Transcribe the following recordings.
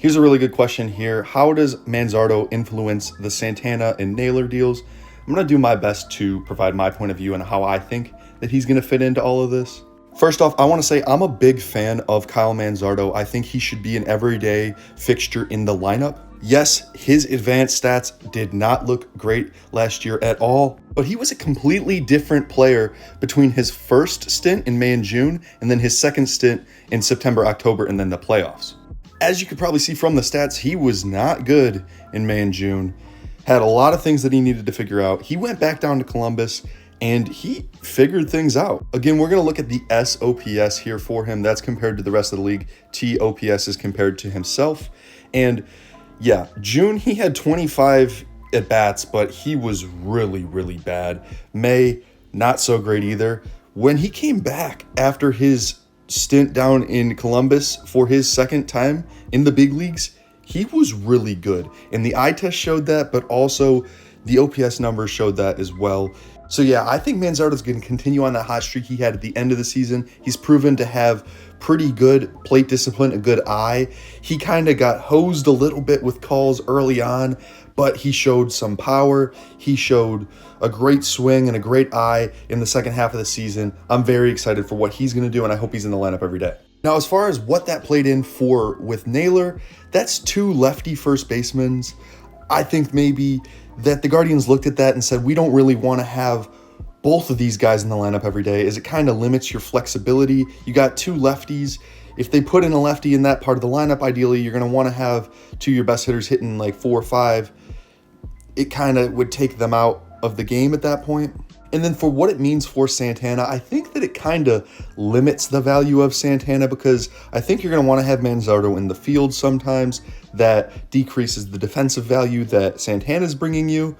Here's a really good question here. How does Manzardo influence the Santana and Naylor deals? I'm going to do my best to provide my point of view and how I think that he's going to fit into all of this. First off, I want to say I'm a big fan of Kyle Manzardo. I think he should be an everyday fixture in the lineup. Yes, his advanced stats did not look great last year at all, but he was a completely different player between his first stint in May and June and then his second stint in September, October, and then the playoffs. As you could probably see from the stats, he was not good in May and June. Had a lot of things that he needed to figure out. He went back down to Columbus and he figured things out. Again, we're going to look at the SOPS here for him. That's compared to the rest of the league. TOPS is compared to himself. And yeah, June, he had 25 at-bats, but he was really, really bad. May, not so great either. When he came back after his stint down in Columbus for his second time in the big leagues, he was really good. And the eye test showed that, but also the OPS numbers showed that as well. So yeah, I think Manzardo's going to continue on that hot streak he had at the end of the season. He's proven to have pretty good plate discipline, a good eye. He kind of got hosed a little bit with calls early on, but he showed some power. He showed a great swing and a great eye in the second half of the season. I'm very excited for what he's going to do, and I hope he's in the lineup every day. Now, as far as what that played in for with Naylor, that's two lefty first basemen. I think maybe that the Guardians looked at that and said, we don't really want to have both of these guys in the lineup every day, as it kind of limits your flexibility. You got two lefties. If they put in a lefty in that part of the lineup, ideally, you're going to want to have two of your best hitters hitting like 4 or 5. It kind of would take them out of the game at that point. And then for what it means for Santana, I think that it kind of limits the value of Santana, because I think you're going to want to have Manzardo in the field sometimes. That decreases the defensive value that Santana's bringing you.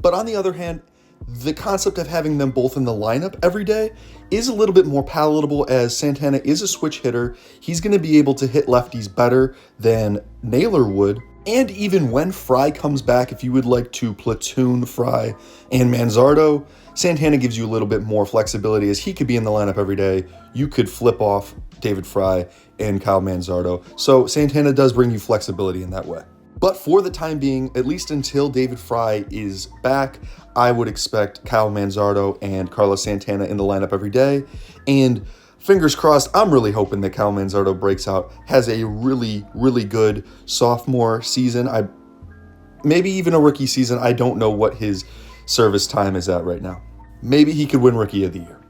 But on the other hand, the concept of having them both in the lineup every day is a little bit more palatable, as Santana is a switch hitter. He's going to be able to hit lefties better than Naylor would. And even when Fry comes back, if you would like to platoon Fry and Manzardo, Santana gives you a little bit more flexibility, as he could be in the lineup every day. You could flip off David Fry and Kyle Manzardo. So Santana does bring you flexibility in that way. But for the time being, at least until David Fry is back, I would expect Kyle Manzardo and Carlos Santana in the lineup every day. And fingers crossed, I'm really hoping that Kyle Manzardo breaks out, has a really, really good sophomore season. Maybe even a rookie season. I don't know what his service time is at right now. Maybe he could win Rookie of the Year.